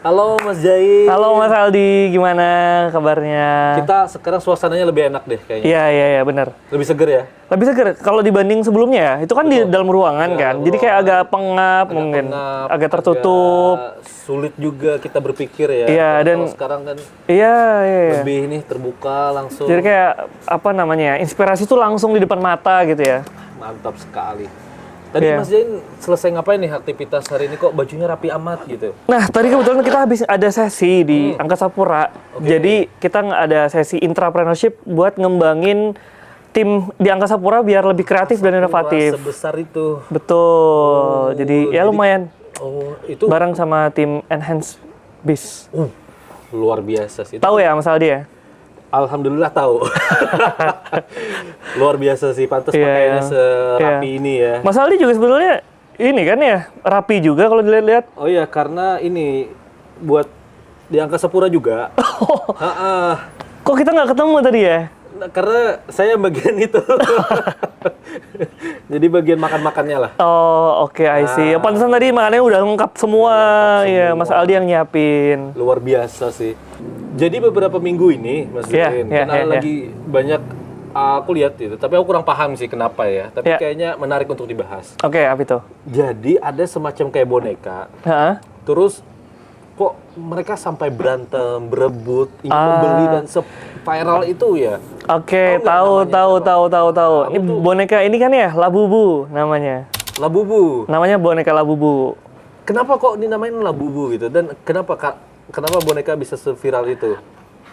Halo Mas Jai. Halo Mas Aldi, gimana kabarnya? Kita sekarang suasananya lebih enak deh kayaknya. Iya, benar. Lebih seger ya? Lebih seger kalau dibanding sebelumnya ya. Itu kan di dalam ruangan kan. Jadi kayak agak pengap mungkin. Agak tertutup. Agak sulit juga kita berpikir ya. Iya, dan kalau sekarang kan iya. lebih nih terbuka langsung. Jadi kayak apa namanya? Inspirasi tuh langsung di depan mata gitu ya. Mantap sekali. Tadi Mas Jain selesai ngapain nih aktivitas hari ini kok bajunya rapi amat gitu? Nah, tadi kebetulan kita habis ada sesi di Angkasa Pura. Jadi kita ada sesi intrapreneurship buat ngembangin tim di Angkasa Pura biar lebih kreatif dan inovatif. Sebesar itu. Betul. Jadi ya lumayan. Oh, itu Bareng sama tim Enhance Biz. luar biasa sih. Tahu ya Mas Aldi ya? Alhamdulillah tahu. Luar biasa sih, pantas pakainya serapi ini ya. Mas Aldi juga sebetulnya ini kan ya, rapi juga kalau dilihat-lihat. Oh iya, karena ini buat di Angkasa Pura juga. Kok kita nggak ketemu tadi ya? Nah, karena saya bagian itu. Jadi bagian makan-makannya lah. Oh, oke, I see. Pantesan tadi makannya udah lengkap semua. Iya, Mas Aldi yang nyiapin. Luar biasa sih. Jadi beberapa minggu ini, Mas Zain, karena lagi banyak aku lihat itu, tapi aku kurang paham sih kenapa ya. Tapi kayaknya menarik untuk dibahas. Oke, apa itu? Jadi ada semacam kayak boneka. Terus kok mereka sampai berantem, berebut, ingin membeli dan viral itu ya? Oke, tahu. Ini boneka ini kan ya, Labubu namanya. Labubu. Namanya boneka Labubu. Kenapa kok dinamain Labubu gitu? Dan kenapa boneka bisa seviral itu?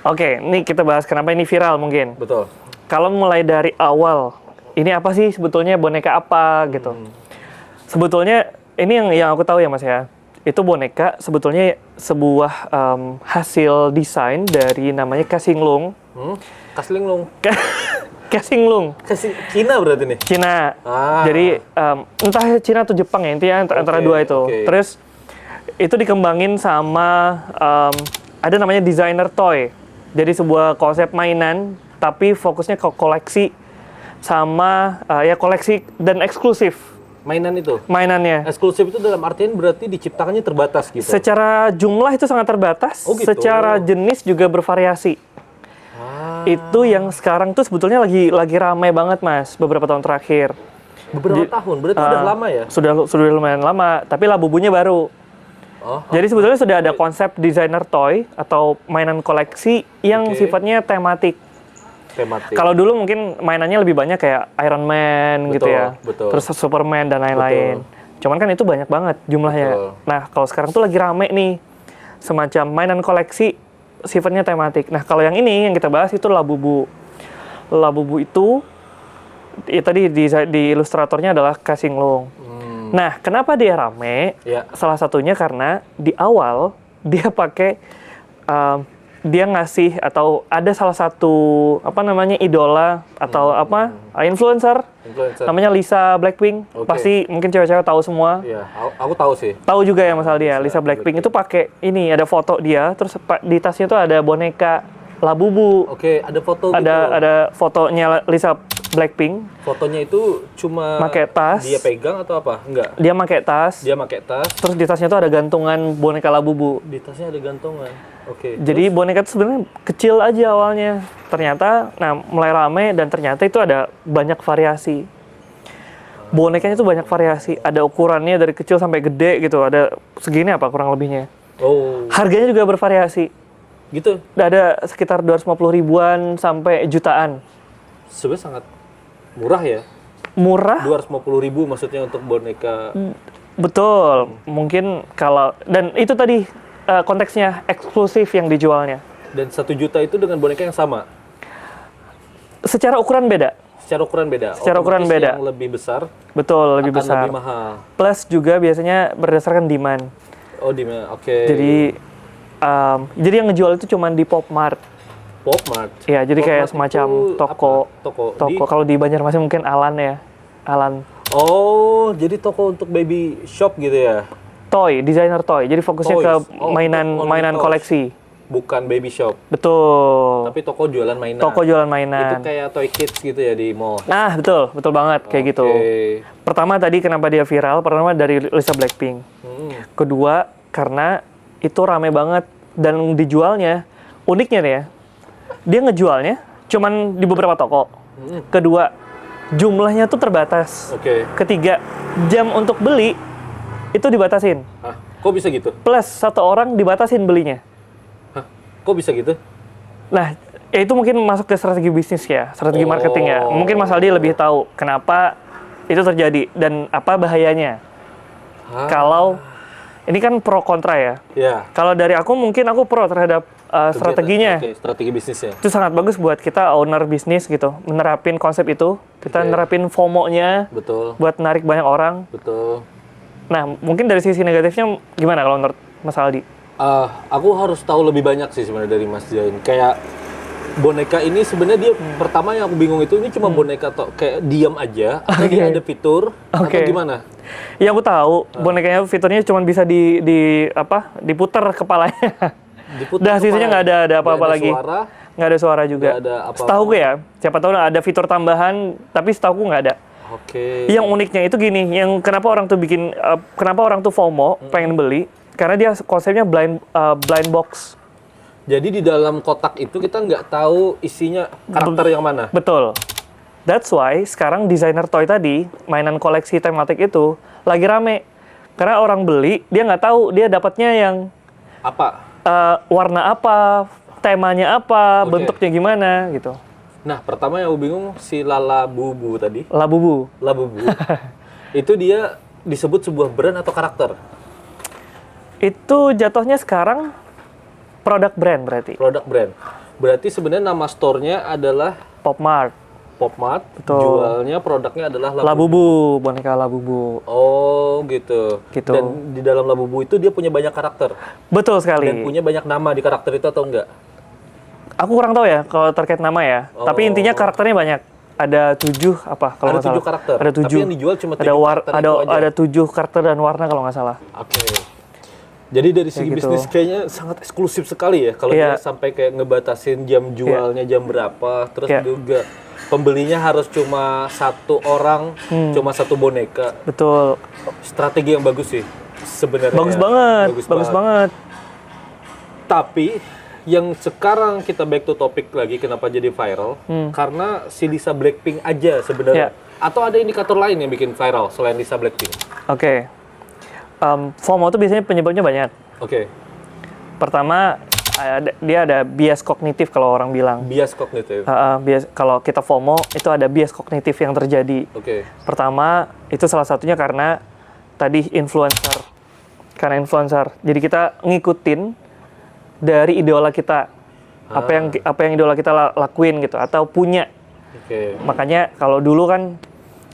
Oke, ini kita bahas kenapa ini viral mungkin. Betul. Kalau mulai dari awal, ini apa sih sebetulnya boneka apa gitu? Sebetulnya ini yang aku tahu ya Mas ya. Itu boneka sebetulnya sebuah hasil desain dari namanya Kasinglung. Kasinglung. Kasinglung. Cina berarti nih? Cina. Jadi entah Cina atau Jepang ya, intinya antara dua itu. Terus itu dikembangin sama ada namanya designer toy. Jadi sebuah konsep mainan tapi fokusnya ke koleksi sama ya koleksi dan eksklusif. Mainan itu? Mainannya. Eksklusif itu dalam artian berarti diciptakannya terbatas gitu? Secara jumlah itu sangat terbatas, gitu. Secara jenis juga bervariasi. Itu yang sekarang tuh sebetulnya lagi ramai banget Mas, beberapa tahun terakhir. Beberapa tahun? Berarti udah lama ya? Sudah lumayan lama, tapi Labubunya baru. Jadi sebetulnya sudah ada konsep designer toy atau mainan koleksi yang sifatnya tematik. Kalau dulu mungkin mainannya lebih banyak kayak Iron Man gitu ya, terus Superman dan lain-lain. Cuman kan itu banyak banget jumlahnya. Nah kalau sekarang tuh lagi rame nih, semacam mainan koleksi sifatnya tematik. Nah kalau yang ini yang kita bahas itu Labubu. Labubu itu ya, tadi di ilustratornya adalah Kasinglung. Nah kenapa dia rame? Salah satunya karena di awal dia pakai dia ngasih atau ada salah satu apa namanya idola atau influencer namanya Lisa Blackpink. Pasti mungkin cewek-cewek tahu semua. Iya, aku tahu sih. Tahu juga ya Mas Aldi ya, Lisa Blackpink itu pakai ini ada foto dia, terus di tasnya tuh ada boneka Labubu. Oke, ada foto gitu. Ada fotonya Lisa Blackpink. Fotonya itu cuma pakai tas. Dia pegang atau apa? Enggak. Dia pakai tas. Terus di tasnya tuh ada gantungan boneka Labubu. Di tasnya ada gantungan. Oke. Jadi boneka itu sebenarnya kecil aja awalnya. Ternyata mulai rame dan ternyata itu ada banyak variasi. Bonekanya itu banyak variasi. Ada ukurannya dari kecil sampai gede gitu. Ada segini apa kurang lebihnya. Harganya juga bervariasi. Gitu? Ada sekitar 250 ribuan sampai jutaan. Sebenarnya sangat murah ya? Murah? 250.000 maksudnya untuk boneka. Betul. Mungkin kalau dan itu tadi konteksnya eksklusif yang dijualnya. Dan 1 juta itu dengan boneka yang sama? Secara ukuran beda. Secara ukuran beda. Yang lebih besar. Betul, lebih besar. Lebih mahal. Plus juga biasanya berdasarkan demand. Demand. Oke. Jadi yang ngejual itu cuma di Popmart. Iya, jadi kayak semacam toko. Kalau di Banjarmasin mungkin Alan ya. Alan. Oh, jadi toko untuk baby shop gitu ya? Toy, designer toy. Jadi fokusnya ke mainan koleksi. Bukan baby shop. Betul. Tapi toko jualan mainan. Toko jualan mainan. Itu kayak Toy Kids gitu ya di mall. Nah, betul banget kayak gitu. Pertama tadi kenapa dia viral? Pertama dari Lisa Blackpink. Kedua karena itu rame banget dan dijualnya uniknya nih ya. Dia ngejualnya cuman di beberapa toko. Kedua, jumlahnya tuh terbatas. Ketiga, jam untuk beli itu dibatasin. Hah? Kok bisa gitu? Plus 1 orang dibatasin belinya. Hah? Kok bisa gitu? Nah, ya itu mungkin masuk ke strategi bisnis ya, strategi marketing ya. Mungkin Mas Aldi lebih tahu kenapa itu terjadi dan apa bahayanya. Kalau ini kan pro kontra ya. Kalau dari aku mungkin aku pro terhadap strateginya. Strategi bisnisnya. Itu sangat bagus buat kita owner bisnis gitu, menerapin konsep itu. Kita nerapin FOMO-nya. Betul. Buat narik banyak orang. Betul. Nah, mungkin dari sisi negatifnya gimana kalau menurut Mas Aldi? Aku harus tahu lebih banyak sih sebenarnya dari Mas Zain. Kayak boneka ini sebenarnya dia pertama yang aku bingung itu ini cuma boneka kayak diam aja atau dia ada fitur atau gimana? Ya aku tahu bonekanya fiturnya cuma bisa diputar kepalanya. Dah sisanya nggak ada apa-apa lagi. Nggak ada suara juga. Setahu gue ya, siapa tahu ada fitur tambahan tapi setahu gue nggak ada. Yang uniknya itu gini, yang kenapa orang tuh kenapa orang tuh FOMO pengen beli karena dia konsepnya blind box. Jadi di dalam kotak itu kita nggak tahu isinya karakter yang mana. Betul. That's why sekarang desainer toy tadi, mainan koleksi tematik itu lagi rame. Karena orang beli, dia nggak tahu dia dapatnya yang apa, warna apa, temanya apa, bentuknya gimana gitu. Nah, pertama yang aku bingung si Labubu tadi. Labubu. Itu dia disebut sebuah brand atau karakter? Itu jatuhnya sekarang produk brand berarti. Produk brand. Berarti sebenarnya nama store-nya adalah Popmart. Betul. Jualnya produknya adalah Labubu, boneka Labubu. Oh, gitu. Dan di dalam Labubu itu dia punya banyak karakter. Betul sekali. Dan punya banyak nama di karakter itu atau enggak? Aku kurang tahu ya kalau terkait nama ya. Tapi intinya karakternya banyak. Ada 7 apa kalau nggak salah. Ada 7 karakter. Ada 7. Tapi yang dijual cuma 7 karakter itu aja. Ada 7 karakter dan warna kalau nggak salah. Jadi dari segi bisnis kayaknya sangat eksklusif sekali ya kalau dia sampai kayak ngebatasin jam jualnya jam berapa, terus juga pembelinya harus cuma 1 orang, cuma 1 boneka. Betul. Strategi yang bagus sih sebenarnya. Bagus banget. Tapi yang sekarang kita back to topic lagi kenapa jadi viral karena si Lisa Blackpink aja sebenarnya. Atau ada indikator lain yang bikin viral selain Lisa Blackpink? FOMO itu biasanya penyebabnya banyak. Pertama, dia ada bias kognitif kalau orang bilang. Bias kognitif? Kalau kita FOMO, itu ada bias kognitif yang terjadi. Pertama, itu salah satunya karena tadi influencer. Karena influencer. Jadi kita ngikutin dari idola kita. Apa yang idola kita lakuin gitu, atau punya. Makanya kalau dulu kan,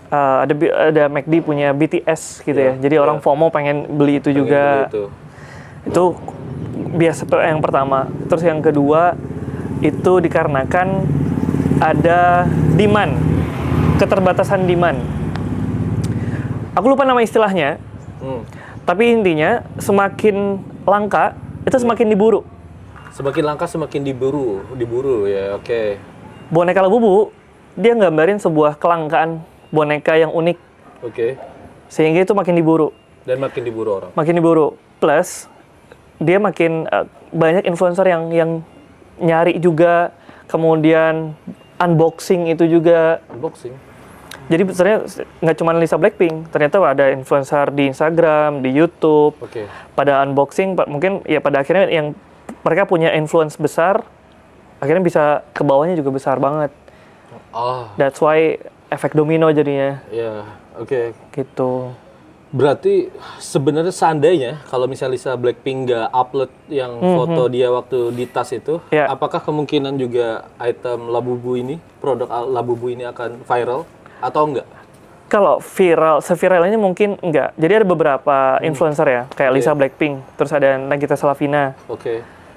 ada McD punya BTS gitu ya. Jadi orang FOMO pengen beli itu juga. Itu biasa yang pertama. Terus yang kedua itu dikarenakan ada demand, keterbatasan demand. Aku lupa nama istilahnya. Tapi intinya semakin langka itu semakin diburu. Semakin langka semakin diburu ya. Boneka Labubu dia gambarin sebuah kelangkaan boneka yang unik. Sehingga itu makin diburu. Dan makin diburu orang. Makin diburu. Plus dia makin banyak influencer yang nyari juga, kemudian unboxing itu juga. Jadi sebenarnya nggak cuma Lisa Blackpink, ternyata ada influencer di Instagram, di YouTube. Pada unboxing mungkin ya pada akhirnya yang mereka punya influence besar, akhirnya bisa ke bawahnya juga besar banget. That's why efek domino jadinya. Gitu. Berarti sebenarnya seandainya kalau misalnya Lisa Blackpink nggak upload yang foto dia waktu di tas itu, apakah kemungkinan juga item Labubu ini, produk Labubu ini akan viral atau enggak? Kalau seviral ini mungkin enggak. Jadi ada beberapa influencer ya, kayak Lisa Blackpink, terus ada Nagita Slavina.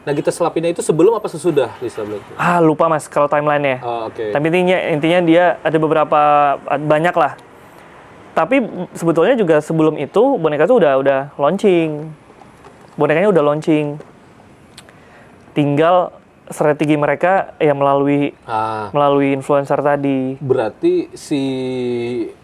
Nagita Slavina itu sebelum apa sesudah Lisa Blackpink? Lupa mas kalau timelinenya. Tapi intinya dia ada banyak lah. Tapi sebetulnya juga sebelum itu boneka itu udah launching. Bonekanya udah launching. Tinggal strategi mereka ya melalui influencer tadi. Berarti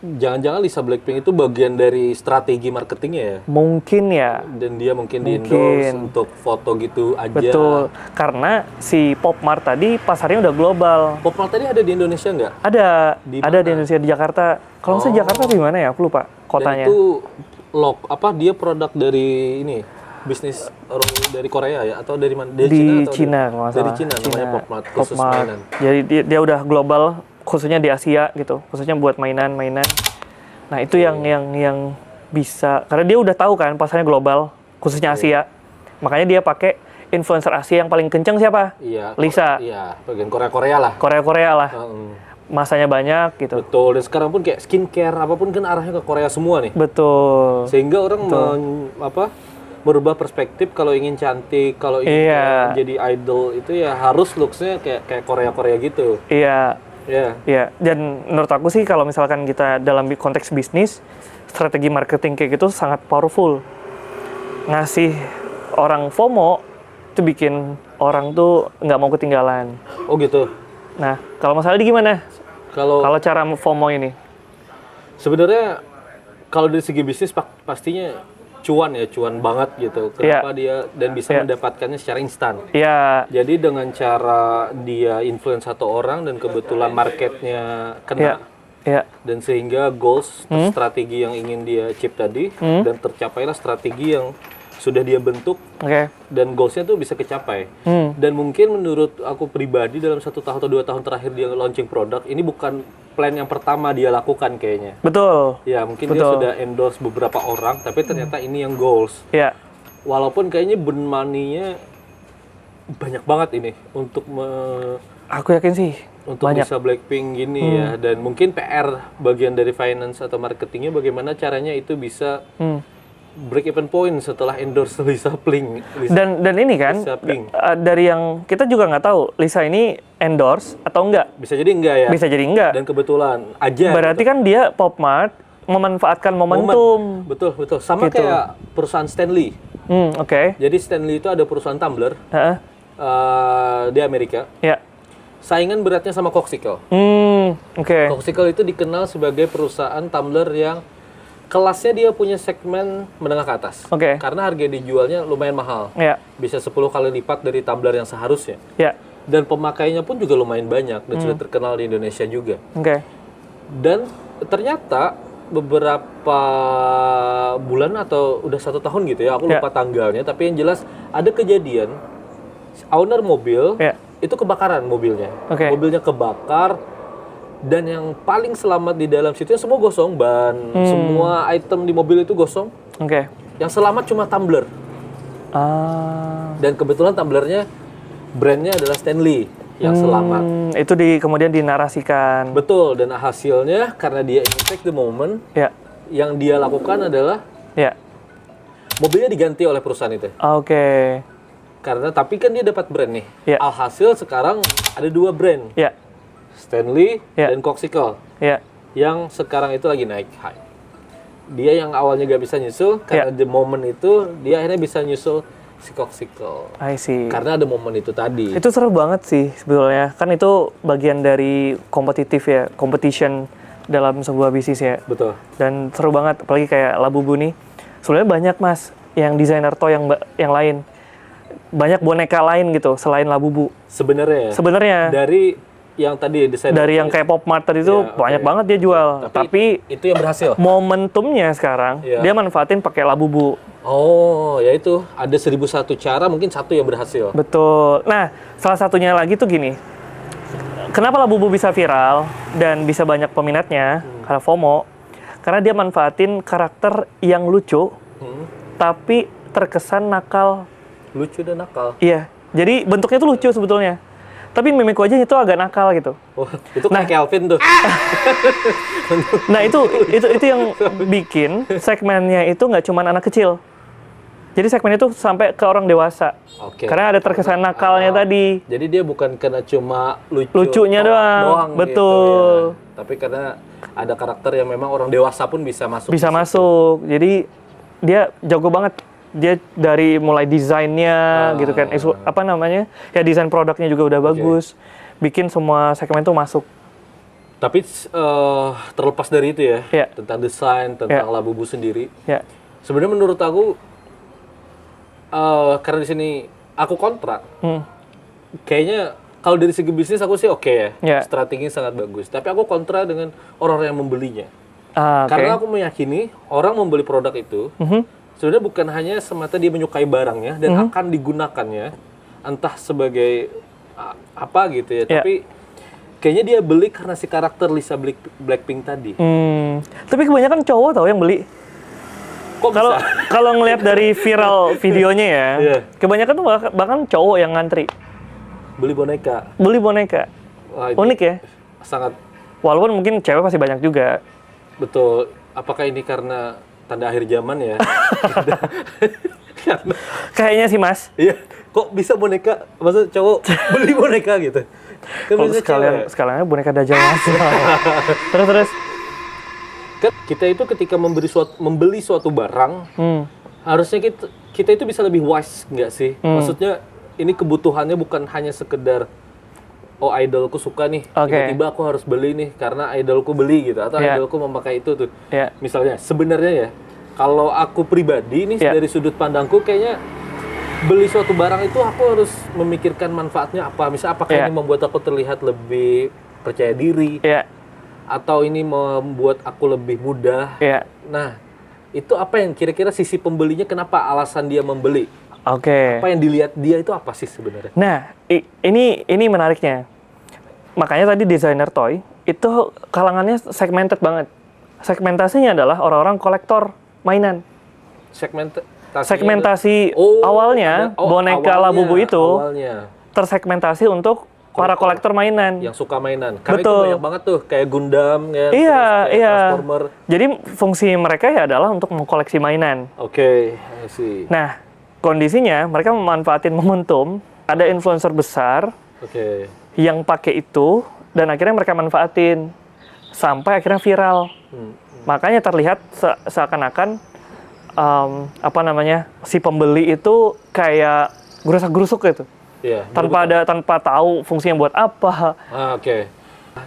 jangan-jangan Lisa Blackpink itu bagian dari strategi marketingnya ya? Mungkin ya. Dan dia mungkin di-endorse untuk foto gitu aja. Betul. Karena si Pop Mart tadi pasarnya udah global. Pop Mart tadi ada di Indonesia nggak? Ada di Indonesia, di Jakarta. Kalau misalnya Jakarta di mana ya? Aku lupa kotanya. Dan itu dia produk dari ini bisnis dari Korea ya atau dari mana? Dari Cina kalau nggak salah. Dari Cina namanya Pop Mart, khusus mainan. Jadi dia udah global, khususnya di Asia gitu, khususnya buat mainan-mainan. Nah itu yang bisa, karena dia udah tahu kan pasarnya global, khususnya Asia. Makanya dia pakai influencer Asia yang paling kenceng siapa? Iya. Lisa. Iya, bagian Korea lah. Korea lah. Masanya banyak gitu. Betul, dan sekarang pun kayak skincare apapun kan arahnya ke Korea semua nih. Betul. Sehingga orang merubah perspektif kalau ingin cantik, kalau ingin jadi idol itu ya harus looks-nya kayak Korea gitu. Iya. Dan menurut aku sih kalau misalkan kita dalam konteks bisnis, strategi marketing kayak gitu sangat powerful. Ngasih orang FOMO itu bikin orang tuh nggak mau ketinggalan. Oh gitu. Nah, kalau masalah di gimana? Kalau cara FOMO ini? Sebenarnya kalau dari segi bisnis pastinya cuan banget gitu. Kenapa dia dan bisa mendapatkannya secara instan. Jadi dengan cara dia influence satu orang dan kebetulan marketnya kena. Dan sehingga goals, strategi yang ingin dia achieve tadi dan tercapailah strategi yang sudah dia bentuk dan goalsnya tuh bisa kecapai. Dan mungkin menurut aku pribadi dalam 1 tahun atau 2 tahun terakhir dia launching produk, ini bukan plan yang pertama dia lakukan kayaknya. Betul. Ya mungkin dia sudah endorse beberapa orang, tapi ternyata ini yang goals. Walaupun kayaknya burn money-nya banyak banget ini untuk aku yakin sih untuk banyak. bisa Blackpink gini ya, dan mungkin PR bagian dari finance atau marketingnya bagaimana caranya itu bisa break even point setelah endorse Lisa Pling. Dan ini kan dari yang kita juga nggak tahu Lisa ini endorse atau enggak. Bisa jadi enggak ya. Bisa jadi enggak. Dan kebetulan aja. Berarti kan dia Pop Mart memanfaatkan momentum. Betul. Sama gitu. Kayak perusahaan Stanley. Jadi Stanley itu ada perusahaan tumbler di Amerika. Saingan beratnya sama Coxicle. Coxicle itu dikenal sebagai perusahaan tumbler yang kelasnya dia punya segmen menengah ke atas. Karena harga dijualnya lumayan mahal. Bisa 10 kali lipat dari tumbler yang seharusnya. Dan pemakainya pun juga lumayan banyak dan sudah terkenal di Indonesia juga. Dan ternyata beberapa bulan atau udah 1 tahun gitu ya, aku lupa tanggalnya, tapi yang jelas ada kejadian owner mobil itu kebakaran mobilnya. Mobilnya kebakar. Dan yang paling selamat di dalam situ semua gosong, ban, semua item di mobil itu gosong. Yang selamat cuma tumbler. Dan kebetulan tumblernya brandnya adalah Stanley yang selamat. Itu kemudian dinarasikan. Betul, dan hasilnya karena dia ingin take the moment, yang dia lakukan adalah mobilnya diganti oleh perusahaan itu. Karena tapi kan dia dapat brand nih. Alhasil sekarang ada 2 brand. Stanley dan Coxicle yang sekarang itu lagi naik high. Dia yang awalnya gak bisa nyusul karena the moment itu dia akhirnya bisa nyusul si Coxicle. I see. Karena ada momen itu tadi. Itu seru banget sih sebetulnya. Kan itu bagian dari kompetitif ya, competition dalam sebuah bisnis ya. Betul. Dan seru banget apalagi kayak Labubu nih. Sebenarnya banyak Mas yang desainer toy yang lain. Banyak boneka lain gitu selain Labubu. Sebenarnya. Dari yang tadi desain dari yang kayak Pop Mart tadi itu banyak banget dia jual. Tapi itu yang berhasil. Momentumnya sekarang dia manfaatin pakai Labubu. Oh, ya itu ada 1001 cara, mungkin satu yang berhasil. Betul. Nah, salah satunya lagi tuh gini. Kenapa Labubu bisa viral dan bisa banyak peminatnya? Karena FOMO. Karena dia manfaatin karakter yang lucu, tapi terkesan nakal. Lucu dan nakal. Iya. Jadi bentuknya tuh lucu sebetulnya. Tapi mimik wajahnya itu agak nakal gitu. Itu kayak Kelvin tuh. Nah itu yang bikin segmennya itu nggak cuma anak kecil. Jadi segmen itu sampai ke orang dewasa. Karena ada terkesan nakalnya tadi. Jadi dia bukan karena cuma lucunya doang. Betul. Gitu ya. Tapi karena ada karakter yang memang orang dewasa pun bisa masuk. Bisa masuk. Jadi dia jago banget Dia dari mulai desainnya gitu kan, apa namanya, ya desain produknya juga udah bagus, bikin semua segmen tuh masuk. Tapi terlepas dari itu ya, tentang desain, tentang Labubu sendiri, sebenarnya menurut aku, karena di sini aku kontrak, kayaknya kalau dari segi bisnis aku sih oke ya, strateginya sangat bagus. Tapi aku kontra dengan orang yang membelinya. Karena aku meyakini orang membeli produk itu sebenarnya bukan hanya semata dia menyukai barangnya dan akan digunakannya entah sebagai apa gitu ya, tapi kayaknya dia beli karena si karakter Lisa Blackpink tadi. Tapi kebanyakan cowok tau yang beli. Kalau ngelihat dari viral videonya ya, kebanyakan tuh bahkan cowok yang ngantri. Beli boneka. Wah, unik ya? Sangat. Walaupun mungkin cewek pasti banyak juga. Betul. Apakah ini karena tanda akhir zaman ya? Kayaknya sih, Mas. Iya. Kok bisa boneka? Maksud cowok beli boneka gitu? Kalau sekaliannya boneka Dajjal Mas. Terus. Kan kita itu ketika membeli suatu barang, harusnya kita itu bisa lebih wise, nggak sih? Maksudnya ini kebutuhannya bukan hanya sekedar idolku suka nih, tiba-tiba aku harus beli nih karena idolku beli gitu, atau idolku memakai itu tuh. Misalnya, sebenarnya ya, kalau aku pribadi nih dari sudut pandangku kayaknya beli suatu barang itu aku harus memikirkan manfaatnya apa. Misalnya apakah ini membuat aku terlihat lebih percaya diri, atau ini membuat aku lebih mudah. Nah, itu apa yang kira-kira sisi pembelinya, kenapa alasan dia membeli? Apa yang dilihat dia itu apa sih sebenarnya? Nah, ini menariknya. Makanya tadi desainer toy itu kalangannya segmented banget. Segmentasinya adalah orang-orang kolektor mainan. Segmentasi awalnya boneka Labubu itu tersegmentasi untuk para kolektor mainan. Yang suka mainan. Karena itu banyak banget tuh, kayak Gundam, kayak Transformer. Jadi fungsi mereka ya adalah untuk mengkoleksi mainan. I see. Nah, kondisinya mereka memanfaatin momentum, ada influencer besar yang pakai itu, dan akhirnya mereka manfaatin sampai akhirnya viral. Makanya terlihat seakan-akan si pembeli itu kayak gerusak-gerusuk gitu. Tanpa tahu fungsinya buat apa.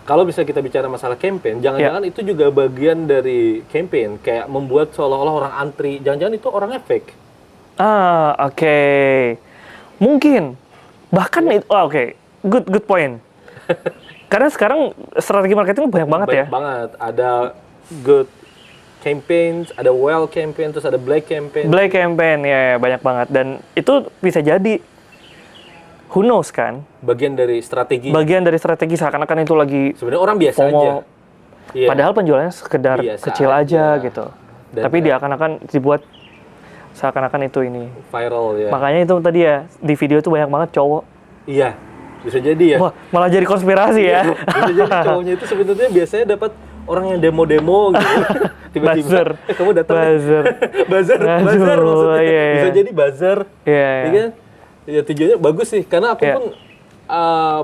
Kalau bisa kita bicara masalah campaign, jangan-jangan itu juga bagian dari campaign, kayak membuat seolah-olah orang antri. Jangan-jangan itu orangnya fake. Mungkin. Bahkan good point. Karena sekarang strategi marketing banyak banget ya. Banyak banget. Ada good campaigns, ada well campaign, terus ada black campaign. Black campaign, ya banyak banget. Dan itu bisa jadi, who knows kan? Bagian dari strategi. Seakan-akan itu lagi sebenarnya orang biasa aja. Padahal penjualannya sekedar kecil aja gitu. Dan tapi diakan-akan dibuat seakan-akan itu ini viral ya. Makanya itu tadi ya, di video itu banyak banget cowok. Iya, bisa jadi ya. Wah, malah jadi konspirasi ya. Bisa jadi cowoknya itu sebenarnya biasanya dapat orang yang demo-demo gitu. Tiba-tiba kamu datang buzzer maksudnya. Bisa jadi buzzer. Kan? Ya tujuannya bagus sih, karena aku pun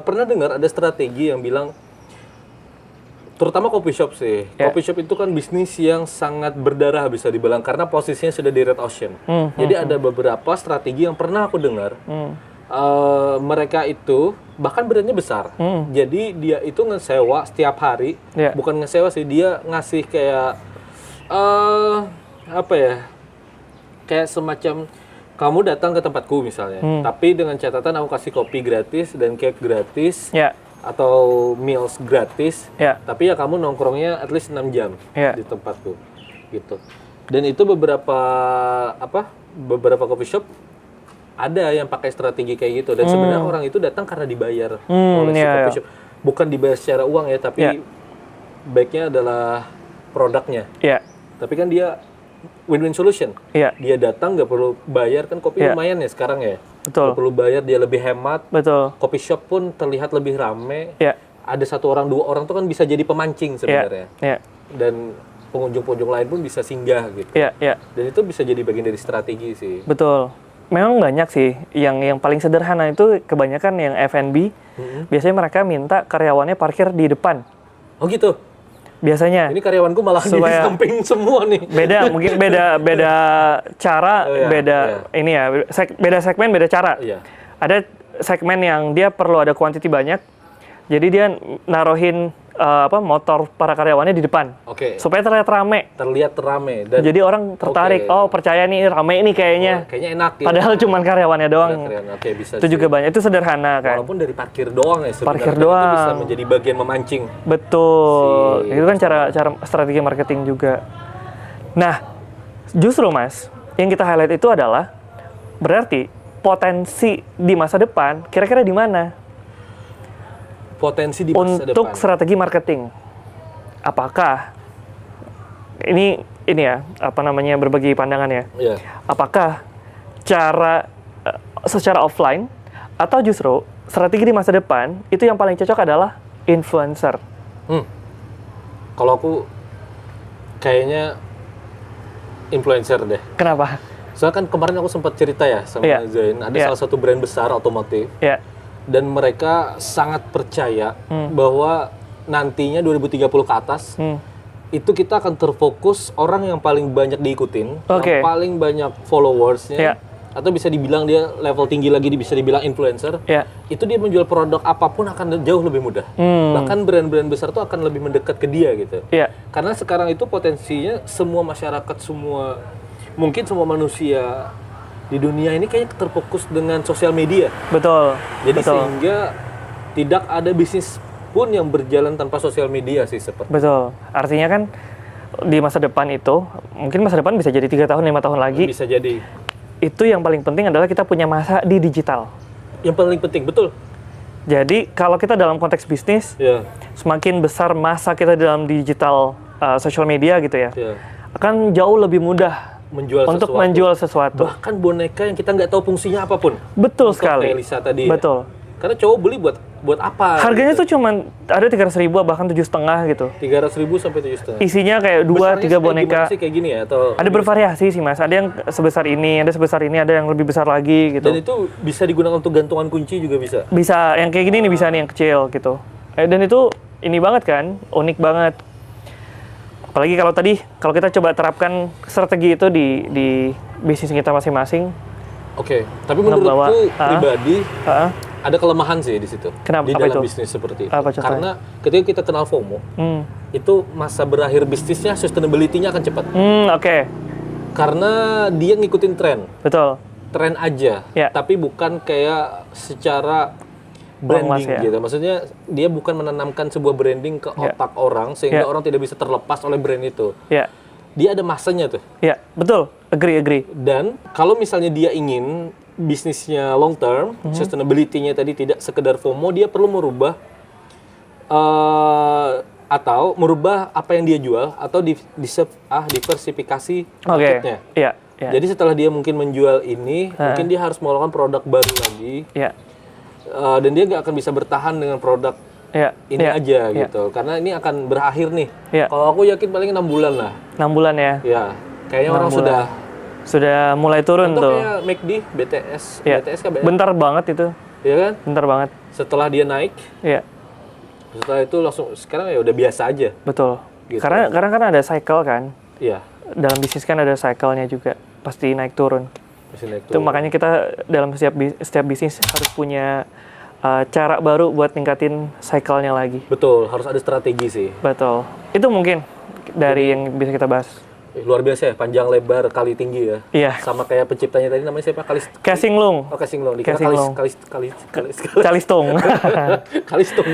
pernah dengar ada strategi yang bilang, terutama coffee shop sih. Coffee shop itu kan bisnis yang sangat berdarah bisa dibilang, karena posisinya sudah di red ocean. Jadi ada beberapa strategi yang pernah aku dengar. Mereka itu bahkan brandnya besar. Jadi dia itu ngesewa setiap hari, bukan ngesewa sih, dia ngasih kayak kayak semacam kamu datang ke tempatku misalnya, tapi dengan catatan aku kasih kopi gratis dan cake gratis. Atau meals gratis, tapi ya kamu nongkrongnya at least 6 jam di tempatku, gitu. Dan itu beberapa coffee shop ada yang pakai strategi kayak gitu. Dan sebenarnya orang itu datang karena dibayar oleh si coffee shop, bukan dibayar secara uang ya, tapi baiknya adalah produknya. Tapi kan dia win-win solution. Dia datang nggak perlu bayar, kan kopi lumayan ya sekarang ya. Nggak perlu bayar, dia lebih hemat. Coffee shop pun terlihat lebih rame. Ada 1 orang 2 orang tuh kan bisa jadi pemancing sebenarnya. Dan pengunjung-pengunjung lain pun bisa singgah gitu. Dan itu bisa jadi bagian dari strategi sih. Betul. Memang banyak sih. Yang paling sederhana itu kebanyakan yang F&B. Biasanya mereka minta karyawannya parkir di depan. Oh gitu? biasanya. Ini karyawanku malah di samping semua nih. Beda, mungkin beda cara, ini ya, beda segmen, beda cara. Ada segmen yang dia perlu ada quantity banyak, jadi dia naruhin motor para karyawannya di depan, supaya terlihat rame. Dan jadi orang tertarik, percaya nih rame ini kayaknya. Kayaknya enak. Padahal cuma karyawannya doang. Bisa itu juga banyak, itu sederhana kan. Walaupun dari parkir doang ya sebenarnya. Parkir doang. Itu bisa menjadi bagian memancing. Betul. Itu kan cara strategi marketing juga. Nah, justru Mas, yang kita highlight itu adalah berarti potensi di masa depan kira-kira di mana? Potensi di masa depan. Untuk strategi marketing. Apakah ini ya, berbagi pandangan ya. Apakah secara offline atau justru strategi di masa depan itu yang paling cocok adalah influencer? Kalau aku kayaknya influencer deh. Kenapa? Soalnya kan kemarin aku sempat cerita ya sama Zain, ada salah satu brand besar otomotif. Dan mereka sangat percaya bahwa nantinya 2030 ke atas itu kita akan terfokus orang yang paling banyak diikutin, yang paling banyak followersnya, atau bisa dibilang dia level tinggi lagi, bisa dibilang influencer. Itu dia menjual produk apapun akan jauh lebih mudah. Bahkan brand-brand besar tuh akan lebih mendekat ke dia gitu. Karena sekarang itu potensinya semua masyarakat, mungkin semua manusia di dunia ini kayaknya terfokus dengan sosial media. Betul. Jadi sehingga tidak ada bisnis pun yang berjalan tanpa sosial media sih seperti. Betul. Artinya kan di masa depan itu, mungkin masa depan bisa jadi 3 tahun, 5 tahun lagi. Bisa jadi. Itu yang paling penting adalah kita punya masa di digital. Yang paling penting, betul. Jadi kalau kita dalam konteks bisnis, semakin besar masa kita dalam digital social media gitu ya, akan jauh lebih mudah menjual sesuatu. Bahkan boneka yang kita nggak tahu fungsinya apapun. Betul sekali. Kayak Lisa tadi. Betul. Karena cowok beli buat apa? Harganya tuh cuma ada 300.000 bahkan 7,5 gitu. 300.000 sampai 7,5. Isinya kayak 2-3 boneka. Sih kayak gini ya atau ada bervariasi sih Mas. Ada yang sebesar ini, ada yang lebih besar lagi gitu. Dan itu bisa digunakan untuk gantungan kunci juga bisa. Bisa, yang kayak gini nih bisa nih yang kecil gitu. Dan itu ini banget kan, unik banget. Apalagi kalau kita coba terapkan strategi itu di bisnis kita masing-masing. Tapi menurutku pribadi ada kelemahan sih di situ. Kenapa? Di dalam bisnis seperti itu. Karena ketika kita kenal FOMO, itu masa berakhir bisnisnya, sustainability-nya akan cepat. Karena dia ngikutin tren. Betul. Tren aja, tapi bukan kayak secara branding gitu. Maksudnya dia bukan menanamkan sebuah branding ke otak orang sehingga orang tidak bisa terlepas oleh brand itu. Dia ada masanya tuh. Betul. Agree. Dan kalau misalnya dia ingin bisnisnya long term, sustainability-nya tadi tidak sekedar FOMO, dia perlu merubah atau merubah apa yang dia jual atau diversifikasi marketnya. Jadi setelah dia mungkin menjual ini, mungkin dia harus mengeluarkan produk baru lagi. Dan dia nggak akan bisa bertahan dengan produk ini aja gitu, karena ini akan berakhir nih. Kalau aku yakin paling 6 bulan lah. 6 bulan ya? Kayaknya orang sudah mulai turun tuh. Kayak McD, BTS kan bentar banget itu. Iya kan? Bentar banget. Setelah dia naik, setelah itu langsung sekarang ya udah biasa aja. Betul. Gitu. Karena kan ada cycle kan. Dalam bisnis kan ada cycle-nya juga, pasti naik turun. Itu makanya kita dalam setiap bisnis harus punya cara baru buat ningkatin cycle-nya lagi. Betul, harus ada strategi sih. Betul. Itu mungkin dari yang bisa kita bahas. Luar biasa ya, panjang lebar kali tinggi ya. Iya. Sama kayak penciptanya tadi namanya siapa? Kasinglung. Kasinglung. Kalistung. Kalistung.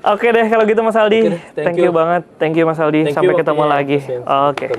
Oke deh kalau gitu Mas Aldi. Thank you banget. Thank you Mas Aldi. Sampai ketemu lagi. Oke.